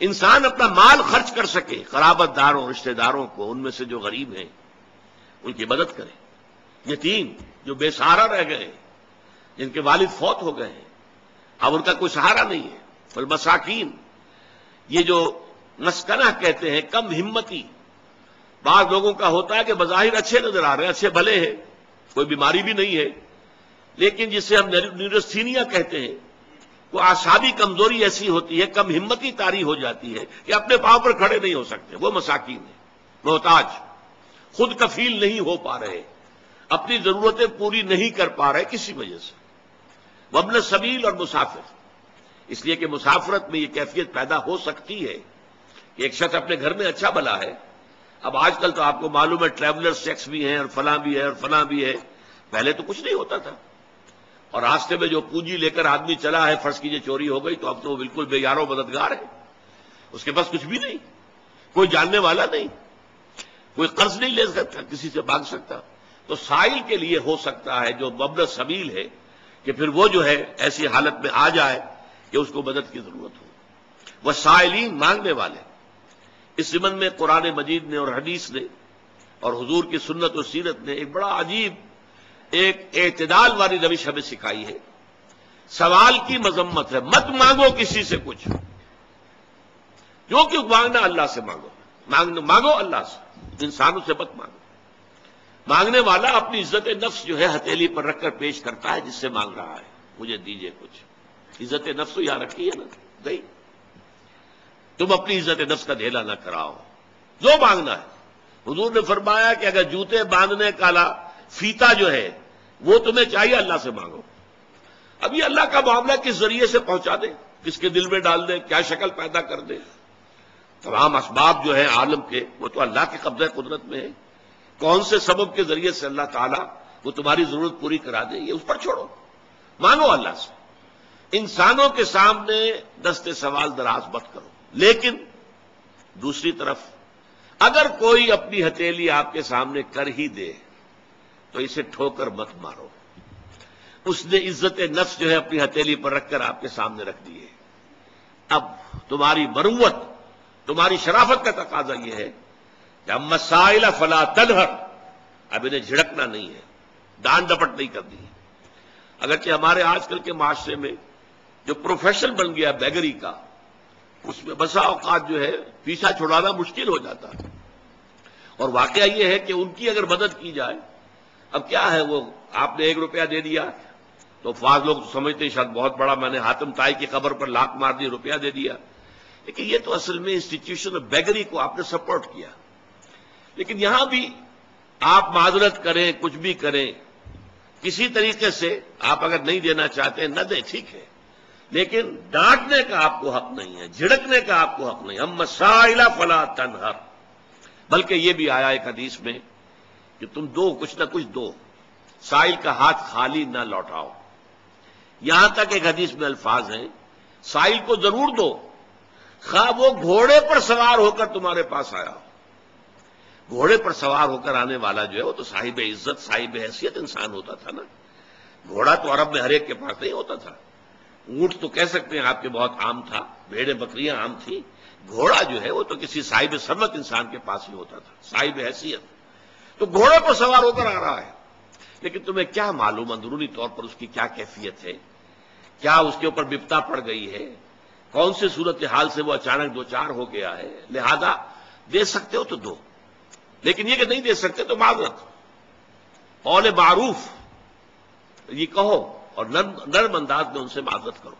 انسان اپنا مال خرچ کر سکے، قرابت داروں، رشتہ داروں کو، ان میں سے جو غریب ہیں ان کی مدد کرے، یتیم جو بے سہارا رہ گئے ہیں، جن کے والد فوت ہو گئے ہیں، اب ان کا کوئی سہارا نہیں ہے، والمساکین، یہ جو مسکنہ کہتے ہیں، کم ہمتی، بعض لوگوں کا ہوتا ہے کہ بظاہر اچھے نظر آ رہے ہیں، اچھے بھلے ہیں، کوئی بیماری بھی نہیں ہے، لیکن جسے ہم نیورستھینیا کہتے ہیں، وہ اعصابی کمزوری ایسی ہوتی ہے، کم ہمتی طاری ہو جاتی ہے کہ اپنے پاؤں پر کھڑے نہیں ہو سکتے، وہ مساکین ہیں، محتاج، خود کفیل نہیں ہو پا رہے، اپنی ضرورتیں پوری نہیں کر پا رہے کسی وجہ سے، وابن السبیل اور مسافر۔ اس لیے کہ مسافرت میں یہ کیفیت پیدا ہو سکتی ہے کہ ایک شخص اپنے گھر میں اچھا بھلا ہے، اب آج کل تو آپ کو معلوم ہے ٹریولر سیکس بھی ہیں اور فلاں بھی ہے اور فلاں بھی ہے، پہلے تو کچھ نہیں ہوتا تھا، اور راستے میں جو پونجی لے کر آدمی چلا ہے، فرض کیجئے چوری ہو گئی تو اب تو وہ بالکل بے یار و مددگار ہے، اس کے پاس کچھ بھی نہیں، کوئی جاننے والا نہیں، کوئی قرض نہیں لے سکتا، کسی سے مانگ سکتا، تو سائل کے لیے ہو سکتا ہے جو مبلغ سبیل ہے کہ پھر وہ جو ہے ایسی حالت میں آ جائے کہ اس کو مدد کی ضرورت ہو، وہ سائلین، مانگنے والے۔ اس ضمن میں قرآن مجید نے اور حدیث نے اور حضور کی سنت و سیرت نے ایک بڑا عجیب، ایک اعتدال والی روش ہمیں سکھائی ہے۔ سوال کی مذمت ہے، مت مانگو کسی سے کچھ، جو کہ مانگنا اللہ سے مانگو، مانگو اللہ سے، انسانوں سے مت مانگو۔ مانگنے والا اپنی عزت نفس جو ہے ہتھیلی پر رکھ کر پیش کرتا ہے جس سے مانگ رہا ہے، مجھے دیجئے کچھ، عزت نفس تو یہاں رکھی ہے نا، گئی، تم اپنی عزت نفس کا ڈھیلا نہ کراؤ، جو مانگنا ہے۔ حضور نے فرمایا کہ اگر جوتے باندھنے کا فیتا جو ہے وہ تمہیں چاہیے، اللہ سے مانگو۔ اب یہ اللہ کا معاملہ کس ذریعے سے پہنچا دے، کس کے دل میں ڈال دے، کیا شکل پیدا کر دے، تمام اسباب جو ہیں عالم کے وہ تو اللہ کے قبضہ قدرت میں ہے، کون سے سبب کے ذریعے سے اللہ تعالیٰ وہ تمہاری ضرورت پوری کرا دے، یہ اس پر چھوڑو، مانگو اللہ سے، انسانوں کے سامنے دست سوال دراز مت کرو۔ لیکن دوسری طرف اگر کوئی اپنی ہتھیلی آپ کے سامنے کر ہی دے تو اسے ٹھوکر مت مارو، اس نے عزت نفس جو ہے اپنی ہتھیلی پر رکھ کر آپ کے سامنے رکھ دی ہے۔ اب تمہاری مروت، تمہاری شرافت کا تقاضا یہ ہے کہ اما السائل فلا تنہر، اب انہیں جھڑکنا نہیں ہے، ڈانٹ ڈپٹ نہیں کرنی ہے۔ اگرچہ ہمارے آج کل کے معاشرے میں جو پروفیشن بن گیا بیگری کا، اس میں بسا اوقات جو ہے پیچھا چھڑانا مشکل ہو جاتا ہے، اور واقعہ یہ ہے کہ ان کی اگر مدد کی جائے، اب کیا ہے، وہ آپ نے 1 روپیہ دے دیا تو بعض لوگ سمجھتے ہیں شاید بہت بڑا، میں نے حاتم طائی کی قبر پر لاک مار دی، روپیہ دے دیا، لیکن یہ تو اصل میں انسٹیٹیوشن آف بیگری کو آپ نے سپورٹ کیا۔ لیکن یہاں بھی آپ معذرت کریں، کچھ بھی کریں، کسی طریقے سے آپ اگر نہیں دینا چاہتے نہ دیں، ٹھیک ہے، لیکن ڈانٹنے کا آپ کو حق نہیں ہے، جھڑکنے کا آپ کو حق نہیں۔ اما السائل فلا تنہر، بلکہ یہ بھی آیا ایک حدیث میں کہ تم دو، کچھ نہ کچھ دو، سائل کا ہاتھ خالی نہ لوٹاؤ۔ یہاں تک ایک حدیث میں الفاظ ہیں، سائل کو ضرور دو، خواہ وہ گھوڑے پر سوار ہو کر تمہارے پاس آیا ہو۔ گھوڑے پر سوار ہو کر آنے والا جو ہے وہ تو صاحب عزت، صاحب حیثیت انسان ہوتا تھا نا، گھوڑا تو عرب میں ہر ایک کے پاس نہیں ہوتا تھا، اونٹ تو کہہ سکتے ہیں آپ کے بہت عام تھا، بھیڑیں بکریاں عام تھیں، گھوڑا جو ہے وہ تو کسی صاحب ثروت انسان کے پاس ہی ہوتا تھا، صاحب حیثیت۔ تو گھوڑے پر سوار ہو کر آ رہا ہے، لیکن تمہیں کیا معلوم اندرونی طور پر اس کی کیا کیفیت ہے، کیا اس کے اوپر بپتا پڑ گئی ہے، کون سی صورتحال سے وہ اچانک دوچار ہو گیا ہے، لہذا دے سکتے ہو تو دو، لیکن یہ کہ نہیں دے سکتے تو معذرت، قول معروف یہ کہو اور نرم انداز میں ان سے معذرت کرو۔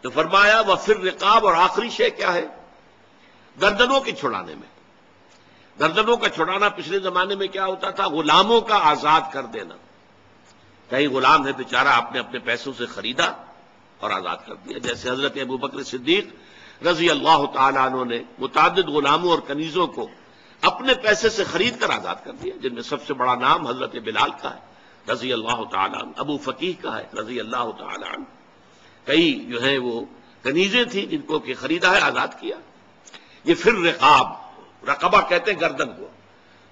تو فرمایا وفر رقاب، اور آخری شے کیا ہے، گردنوں کے چھڑانے میں۔ گردنوں کا چھڑانا پچھلے زمانے میں کیا ہوتا تھا، غلاموں کا آزاد کر دینا، کئی غلام ہے بیچارہ آپ نے اپنے پیسوں سے خریدا اور آزاد کر دیا، جیسے حضرت ابوبکر صدیق رضی اللہ تعالیٰ عنہ نے متعدد غلاموں اور کنیزوں کو اپنے پیسے سے خرید کر آزاد کر دیا، جن میں سب سے بڑا نام حضرت بلال کا ہے رضی اللہ تعالیٰ عنہ، ابو فقیہ کا ہے رضی اللہ تعالیٰ عنہ، کئی جو ہیں وہ کنیزیں تھیں جن کو کہ خریدا ہے، آزاد کیا۔ یہ پھر رقبہ کہتے ہیں گردن کو،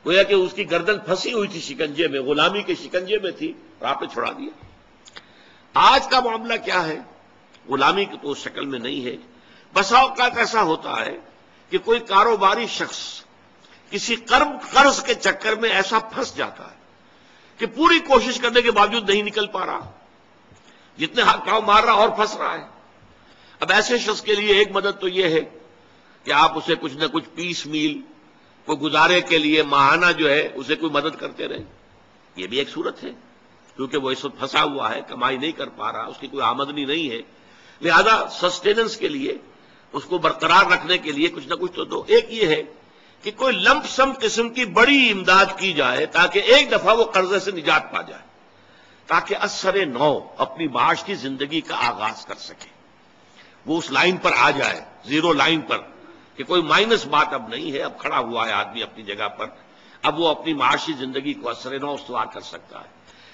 گویا کہ اس کی گردن پھنسی ہوئی تھی شکنجے میں، غلامی کے شکنجے میں تھی اور آپ نے چھڑا دیا۔ آج کا معاملہ کیا ہے؟ غلامی کی تو شکل میں نہیں ہے، بسا اوقات ایسا ہوتا ہے کہ کوئی کاروباری شخص کسی قرض کے چکر میں ایسا پھنس جاتا ہے کہ پوری کوشش کرنے کے باوجود نہیں نکل پا رہا، جتنے ہاتھ پاؤں مار رہا اور پھنس رہا ہے۔ اب ایسے شخص کے لیے ایک مدد تو یہ ہے کہ آپ اسے کچھ نہ کچھ پیس میل کو گزارے کے لیے ماہانہ جو ہے اسے کوئی مدد کرتے رہیں، یہ بھی ایک صورت ہے، کیونکہ وہ اس وقت پھنسا ہوا ہے، کمائی نہیں کر پا رہا، اس کی کوئی آمدنی نہیں ہے، لہذا سسٹیننس کے لیے، اس کو برقرار رکھنے کے لیے کچھ نہ کچھ تو دو۔ ایک یہ ہے کہ کوئی لمپ سم قسم کی بڑی امداد کی جائے تاکہ ایک دفعہ وہ قرضے سے نجات پا جائے، تاکہ اثر نو اپنی معاشی زندگی کا آغاز کر سکے، وہ اس لائن پر آ جائے، زیرو لائن پر، کہ کوئی مائنس بات اب نہیں ہے، اب کھڑا ہوا ہے آدمی اپنی جگہ پر، اب وہ اپنی معاشی زندگی کو اثر نو استوار کر سکتا ہے۔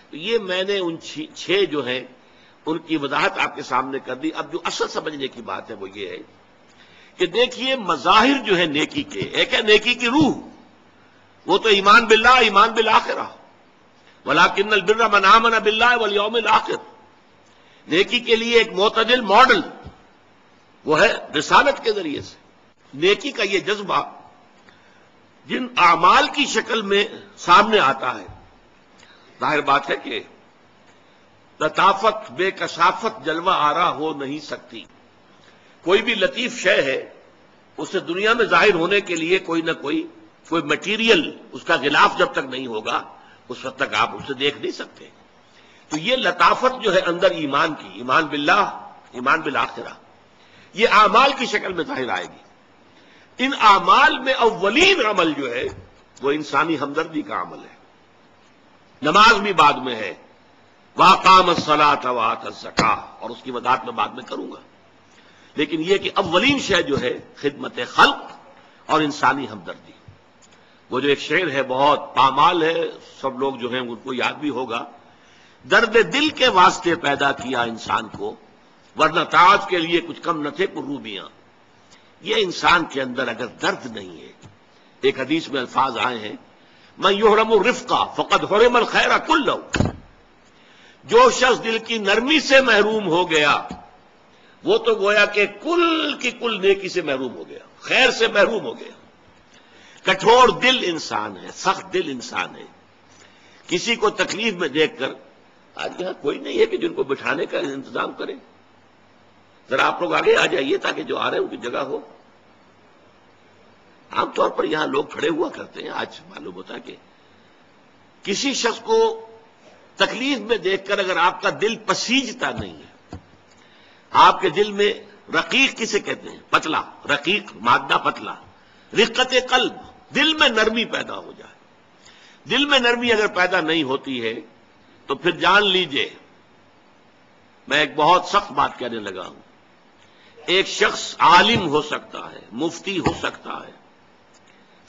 تو یہ میں نے ان چھ جو ہیں ان کی وضاحت آپ کے سامنے کر دی۔ اب جو اصل سمجھنے کی بات ہے وہ یہ ہے کہ دیکھیے مظاہر جو ہے نیکی کے، ایک ہے نیکی کی روح، وہ تو ایمان باللہ، ایمان بالآخرہ، ولیکن البر من آمن باللہ والیوم الآخر۔ نیکی کے لیے ایک معتدل ماڈل وہ ہے رسالت کے ذریعے سے۔ نیکی کا یہ جذبہ جن اعمال کی شکل میں سامنے آتا ہے، ظاہر بات ہے کہ لطافت بے کثافت جلوہ آرا ہو نہیں سکتی۔ کوئی بھی لطیف شے ہے اسے دنیا میں ظاہر ہونے کے لیے کوئی نہ کوئی مٹیریل اس کا غلاف جب تک نہیں ہوگا اس وقت تک آپ اسے دیکھ نہیں سکتے۔ تو یہ لطافت جو ہے اندر ایمان کی، ایمان باللہ، ایمان بالآخرہ، یہ اعمال کی شکل میں ظاہر آئے گی۔ ان اعمال میں اولین عمل جو ہے وہ انسانی ہمدردی کا عمل ہے۔ نماز بھی بعد میں ہے، وَأَقَامَ الصَّلَاةَ وَآتَى الزَّكَاةَ، اور اس کی وضاحت میں بعد میں کروں گا، لیکن یہ کہ اولین شے جو ہے خدمت خلق اور انسانی ہمدردی۔ وہ جو ایک شعر ہے بہت پامال ہے، سب لوگ جو ہیں ان کو یاد بھی ہوگا، درد دل کے واسطے پیدا کیا انسان کو، ورنہ تاج کے لیے کچھ کم نہ تھے کروبیاں۔ یہ انسان کے اندر اگر درد نہیں ہے، ایک حدیث میں الفاظ آئے ہیں من یحرم الرفق فقد حرم الخیر کلہ، جو شخص دل کی نرمی سے محروم ہو گیا وہ تو گویا کہ کل کی کل نیکی سے محروم ہو گیا، خیر سے محروم ہو گیا۔ کٹھور دل انسان ہے، سخت دل انسان ہے، کسی کو تکلیف میں دیکھ کر، آج یہاں کوئی نہیں ہے کہ جن کو بٹھانے کا انتظام کرے، ذرا آپ لوگ آگے آ جائیے تاکہ جو آ رہے ہیں ان کی جگہ ہو۔ عام طور پر یہاں لوگ کھڑے ہوا کرتے ہیں، آج معلوم ہوتا ہے کہ کسی شخص کو تکلیف میں دیکھ کر اگر آپ کا دل پسیجتا نہیں ہے، آپ کے دل میں رقیق کسے کہتے ہیں؟ پتلا، رقیق مادہ پتلا، رقت قلب، دل میں نرمی پیدا ہو جائے۔ دل میں نرمی اگر پیدا نہیں ہوتی ہے تو پھر جان لیجئے، میں ایک بہت سخت بات کہنے لگا ہوں، ایک شخص عالم ہو سکتا ہے، مفتی ہو سکتا ہے،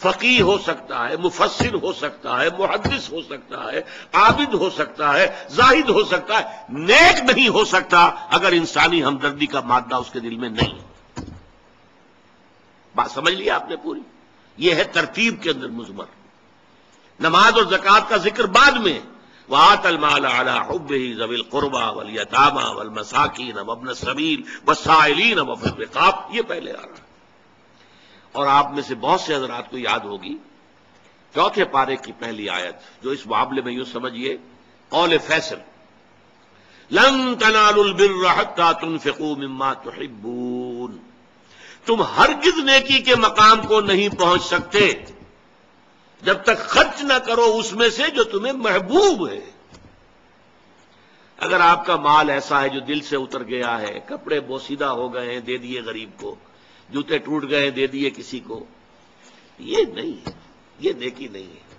فقیہ ہو سکتا ہے، مفسر ہو سکتا ہے، محدث ہو سکتا ہے، عابد ہو سکتا ہے، زاہد ہو سکتا ہے، نیک نہیں ہو سکتا اگر انسانی ہمدردی کا مادہ اس کے دل میں نہیں۔ بات سمجھ لیا آپ نے پوری؟ یہ ہے ترتیب کے اندر مضمر۔ نماز اور زکوٰۃ کا ذکر بعد میں، وَآتَ الْمَالَ عَلَىٰ حُبِّهِ ذَوِي الْقُرْبَىٰ وَالْيَتَامَىٰ وَالْمَسَاكِينَ وَابْنَ السَّبِيلِ وَالسَّائِلِينَ وَفِي الرِّقَابِ، یہ پہلے آ رہا ہے۔ اور آپ میں سے بہت سے حضرات کو یاد ہوگی چوتھے پارے کی پہلی آیت، جو اس معاملے میں یوں سمجھیے قول فیصل، لَن تَنَالُوا الْبِرَّ حَتَّىٰ تُنْفِقُوا مِمَّا تُحِبُّونَ، تم ہرگز نیکی کے مقام کو نہیں پہنچ سکتے جب تک خرچ نہ کرو اس میں سے جو تمہیں محبوب ہے۔ اگر آپ کا مال ایسا ہے جو دل سے اتر گیا ہے، کپڑے بوسیدہ ہو گئے ہیں دے دیے غریب کو، جوتے ٹوٹ گئے ہیں دے دیے کسی کو، یہ نہیں ہے، یہ نیکی نہیں ہے۔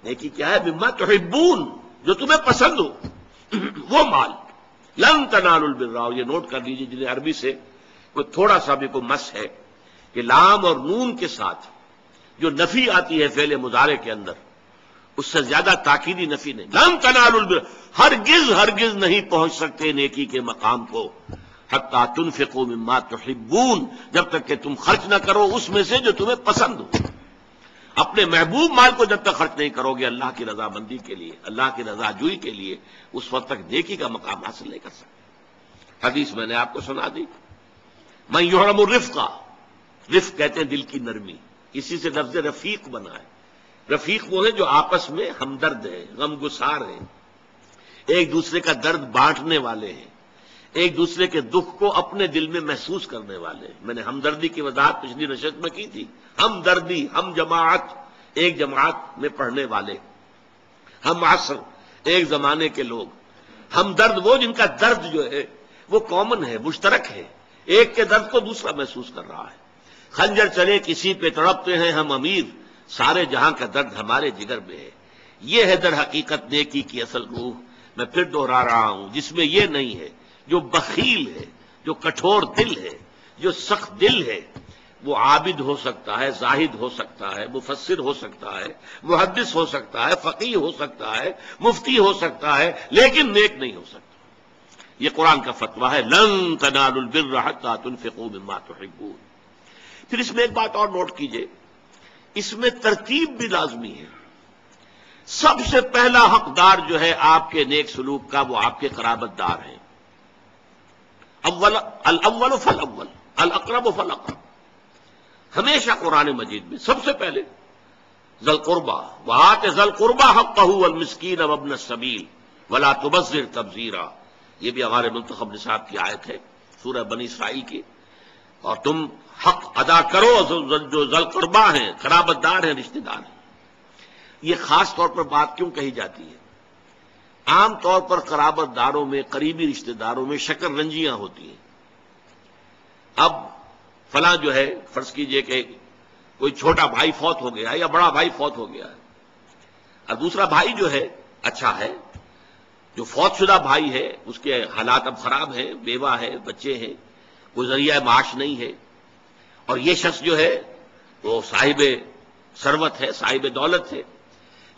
نیکی کیا ہے؟ مما تحبون، جو تمہیں پسند ہو وہ مال۔ لن تنالوا البر، یہ نوٹ کر لیجیے جنہیں عربی سے کوئی تھوڑا سا بھی کوئی مس ہے کہ لام اور نون کے ساتھ جو نفی آتی ہے فعل مضارع کے اندر، اس سے زیادہ تاکیدی نفی نہیں. لن تنالوا البر، ہرگز نہیں پہنچ سکتے نیکی کے مقام کو، حتی تنفقوا مما تحبون، جب تک کہ تم خرچ نہ کرو اس میں سے جو تمہیں پسند ہو. اپنے محبوب مال کو جب تک خرچ نہیں کرو گے اللہ کی رضامندی کے لیے، اللہ کی رضا جوئی کے لیے، اس وقت تک نیکی کا مقام حاصل نہیں کر سکتے. حدیث میں نے آپ کو سنا دی. من یحرم الرفق، رفق کہتے ہیں دل کی نرمی، اسی سے لفظ رفیق بنا ہے. رفیق وہ ہیں جو آپس میں ہمدرد ہیں، غم گسار ہیں، ایک دوسرے کا درد بانٹنے والے ہیں، ایک دوسرے کے دکھ کو اپنے دل میں محسوس کرنے والے ہیں. میں نے ہمدردی کی وضاحت پچھلی نشست میں کی تھی. ہمدردی، ہم جماعت، ایک جماعت میں پڑھنے والے، ہم عصر، ایک زمانے کے لوگ. ہمدرد وہ جن کا درد جو ہے وہ کامن ہے، مشترک ہے، ایک کے درد کو دوسرا محسوس کر رہا ہے. خنجر چلے کسی پہ تڑپتے ہیں ہم امیر، سارے جہاں کا درد ہمارے جگر میں ہے. یہ ہے در حقیقت نیکی کی اصل روح. میں پھر دوہرا رہا ہوں، جس میں یہ نہیں ہے. جو بخیل ہے، جو کٹھور دل ہے، جو سخت دل ہے، وہ عابد ہو سکتا ہے، زاہد ہو سکتا ہے، مفسر ہو سکتا ہے، محدث ہو سکتا ہے، فقیہ ہو سکتا ہے، مفتی ہو سکتا ہے، لیکن نیک نہیں ہو سکتا. یہ قرآن کا فتویٰ ہے، لن تنالوا البر حتی تنفقوا مما تحبون. پھر اس میں ایک بات اور نوٹ کیجئے، اس میں ترتیب بھی لازمی ہے. سب سے پہلا حقدار جو ہے آپ کے نیک سلوک کا وہ آپ کے قرابت دار ہیں. الاول فالاول، الاقرب فالاقرب. ہمیشہ قرآن مجید میں سب سے پہلے ذی القربى وآت ذی القربى حقہ والمسکین وابن السبیل ولا تبذر تبذیرا. یہ بھی ہمارے منتخب نصاب کی آیت ہے سورہ بنی اسرائیل کی. اور تم حق ادا کرو جو ذی القربى ہیں، قرابت دار ہیں، رشتہ دار ہیں. یہ خاص طور پر بات کیوں کہی جاتی ہے؟ عام طور پر قرابت داروں میں، قریبی رشتہ داروں میں شکر رنجیاں ہوتی ہیں. اب فلاں جو ہے، فرض کیجئے کہ کوئی چھوٹا بھائی فوت ہو گیا ہے یا بڑا بھائی فوت ہو گیا ہے، اور دوسرا بھائی جو ہے اچھا ہے، جو فوت شدہ بھائی ہے اس کے حالات اب خراب ہیں، بیوہ ہے، بچے ہیں، کوئی ذریعہ معاش نہیں ہے، اور یہ شخص جو ہے وہ صاحب ثروت ہے، صاحب دولت ہے.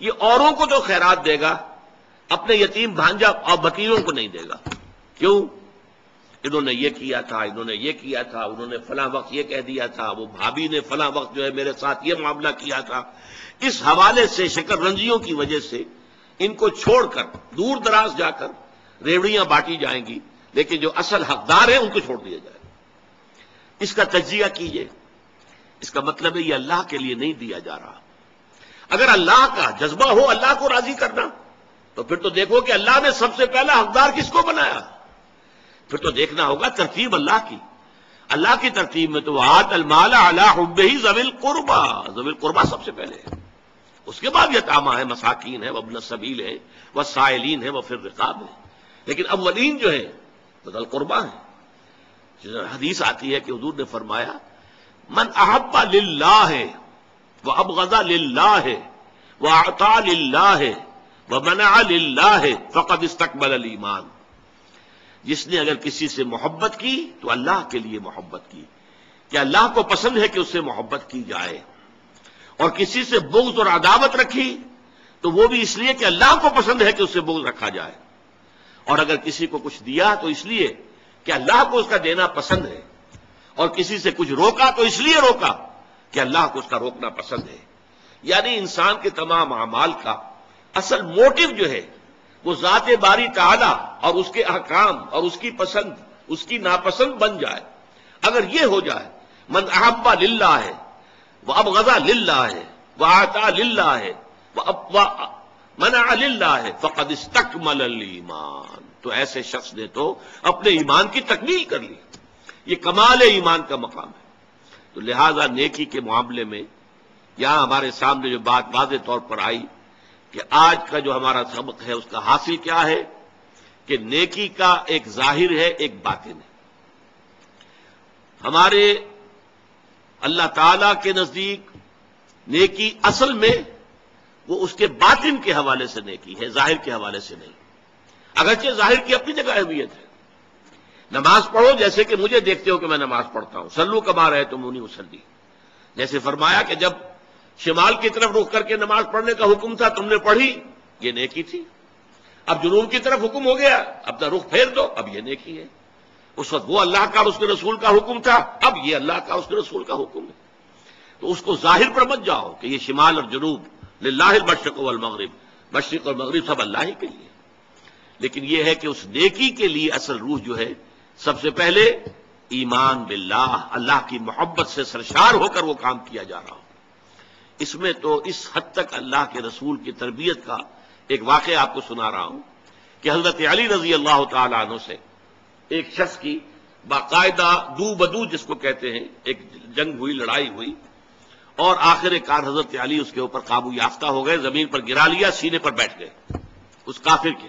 یہ اوروں کو تو خیرات دے گا، اپنے یتیم بھانجا اور بکیروں کو نہیں دے گا. کیوں؟ انہوں نے یہ کیا تھا، انہوں نے یہ کیا تھا، انہوں نے فلاں وقت یہ کہہ دیا تھا، وہ بھابھی نے فلاں وقت جو ہے میرے ساتھ یہ معاملہ کیا تھا. اس حوالے سے شکر رنجیوں کی وجہ سے ان کو چھوڑ کر دور دراز جا کر ریوڑیاں بانٹی جائیں گی، لیکن جو اصل حقدار ہیں ان کو چھوڑ دیا جائے. اس کا تجزیہ کیجئے. اس کا مطلب ہے یہ اللہ کے لیے نہیں دیا جا رہا. اگر اللہ کا جذبہ ہو اللہ کو راضی کرنا، تو پھر تو دیکھو کہ اللہ نے سب سے پہلا حقدار کس کو بنایا. پھر تو دیکھنا ہوگا ترتیب اللہ کی. اللہ کی ترتیب میں تو وآت المال علی حبہ ذوی القربى، ذوی القربى سب سے پہلے ہے. اس کے بعد یتامى ہے، مساکین ہے، وابن السبیل ہے، والسائلین ہے، وفی الرقاب ہے. لیکن اولین جو ہے ذوی القربى ہے. حدیث آتی ہے کہ حضور نے فرمایا من احب للہ وابغض للہ واعطى للہ ومنع للہ فقد استقبل الایمان. جس نے اگر کسی سے محبت کی تو اللہ کے لیے محبت کی، کہ اللہ کو پسند ہے کہ اس سے محبت کی جائے، اور کسی سے بغض اور عداوت رکھی تو وہ بھی اس لیے کہ اللہ کو پسند ہے کہ اس سے بغض رکھا جائے، اور اگر کسی کو کچھ دیا تو اس لیے کہ اللہ کو اس کا دینا پسند ہے، اور کسی سے کچھ روکا تو اس لیے روکا کہ اللہ کو اس کا روکنا پسند ہے. یعنی انسان کے تمام اعمال کا اصل موٹو جو ہے وہ ذات باری تعالی اور اس کے احکام اور اس کی پسند، اس کی ناپسند بن جائے. اگر یہ ہو جائے من احب للہ ہے، وابغض للہ ہے، واعطى للہ ہے، ومنع للہ ہے، فقد استکمل الایمان. تو ایسے شخص نے تو اپنے ایمان کی تکمیل کر لی. یہ کمال ایمان کا مقام ہے. تو لہذا نیکی کے معاملے میں یہاں ہمارے سامنے جو بات واضح طور پر آئی کہ آج کا جو ہمارا سبق ہے اس کا حاصل کیا ہے کہ نیکی کا ایک ظاہر ہے، ایک باطن ہے. ہمارے اللہ تعالی کے نزدیک نیکی اصل میں وہ اس کے باطن کے حوالے سے نیکی ہے، ظاہر کے حوالے سے نہیں. اگرچہ ظاہر کی اپنی جگہ اہمیت ہے. نماز پڑھو جیسے کہ مجھے دیکھتے ہو کہ میں نماز پڑھتا ہوں، صلو کما رأیتمونی اصلی. جیسے فرمایا کہ جب شمال کی طرف رخ کر کے نماز پڑھنے کا حکم تھا، تم نے پڑھی، یہ نیکی تھی۔ اب جنوب کی طرف حکم ہو گیا، اپنا رخ پھیر دو، اب یہ نیکی ہے۔ اس وقت وہ اللہ کا اور اس کے رسول کا حکم تھا، اب یہ اللہ کا اور اس کے رسول کا حکم ہے۔ تو اس کو ظاہر پر مت جاؤ کہ یہ شمال اور جنوب للہ المشرق والمغرب، مشرق اور مغرب سب اللہ ہی کے لیے، لیکن یہ ہے کہ اس نیکی کے لیے اصل روح جو ہے سب سے پہلے ایمان باللہ، اللہ کی محبت سے سرشار ہو کر وہ کام کیا جا رہا ہو۔ اس میں تو اس حد تک اللہ کے رسول کی تربیت کا ایک واقعہ آپ کو سنا رہا ہوں کہ حضرت علی رضی اللہ تعالی عنہ سے ایک شخص کی باقاعدہ دو بدو جس کو کہتے ہیں ایک جنگ ہوئی، لڑائی ہوئی، اور آخر کار حضرت علی اس کے اوپر قابو یافتہ ہو گئے، زمین پر گرا لیا، سینے پر بیٹھ گئے اس کافر کے،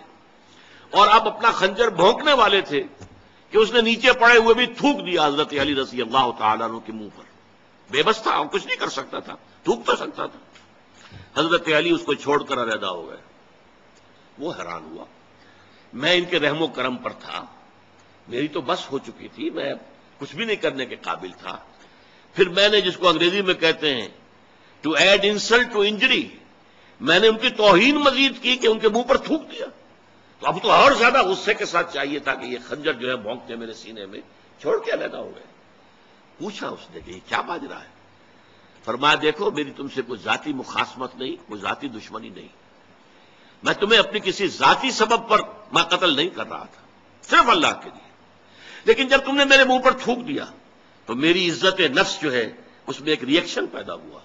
اور اب اپنا خنجر بھونکنے والے تھے کہ اس نے نیچے پڑے ہوئے بھی تھوک دیا حضرت علی رضی اللہ تعالیٰ عنہ کے منہ پر۔ بے بس تھا، کچھ نہیں کر سکتا تھا، تھوک تو سکتا تھا۔ حضرت علی اس کو چھوڑ کر علیحدہ ہو گئے۔ وہ حیران ہوا، میں ان کے رحم و کرم پر تھا، میری تو بس ہو چکی تھی، میں کچھ بھی نہیں کرنے کے قابل تھا، پھر میں نے جس کو انگریزی میں کہتے ہیں to add insult to injury, میں نے ان کی توہین مزید کی کہ ان کے منہ پر تھوک دیا، تو اب تو اور زیادہ غصے کے ساتھ چاہیے تھا کہ یہ خنجر جو ہے بھونکتے میرے سینے میں، چھوڑ کے علیحدہ ہو گئے۔ پوچھا اس نے کہ یہ کیا باز رہا ہے؟ فرمایا دیکھو میری تم سے کوئی ذاتی مخاصمت نہیں، کوئی ذاتی دشمنی نہیں، میں تمہیں اپنی کسی ذاتی سبب پر میں قتل نہیں کر رہا تھا، صرف اللہ کے لیے، لیکن جب تم نے میرے منہ پر تھوک دیا تو میری عزت نفس جو ہے اس میں ایک ری ایکشن پیدا ہوا،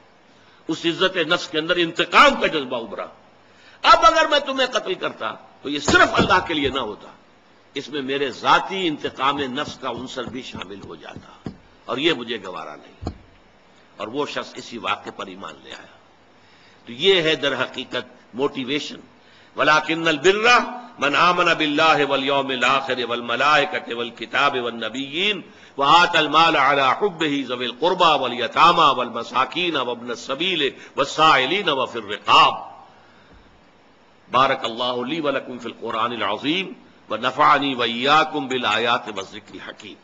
اس عزت نفس کے اندر انتقام کا جذبہ ابھرا۔ اب اگر میں تمہیں قتل کرتا تو یہ صرف اللہ کے لیے نہ ہوتا، اس میں میرے ذاتی انتقام نفس کا عنصر بھی شامل ہو جاتا، اور یہ مجھے گوارا نہیں۔ اور وہ شخص اسی واقعے پر ایمان لے آیا۔ تو یہ ہے در حقیقت موٹیویشن، وَلَٰكِنَّ الْبِرَّ مَنْ آمَنَ بِاللَّهِ وَالْيَوْمِ الْآخِرِ وَالْمَلَائِكَةِ وَالْكِتَابِ وَالنَّبِيِّينَ وَآتَى الْمَالَ عَلَىٰ حُبِّهِ ذَوِي الْقُرْبَىٰ وَالْيَتَامَىٰ وَالْمَسَاكِينَ وَابْنَ السَّبِيلِ وَالسَّائِلِينَ وَفِي الرِّقَابِ۔ بارك الله لي ولكم في القرآن العظيم ونفعني وإياكم بالآيات والذكر الحكيم۔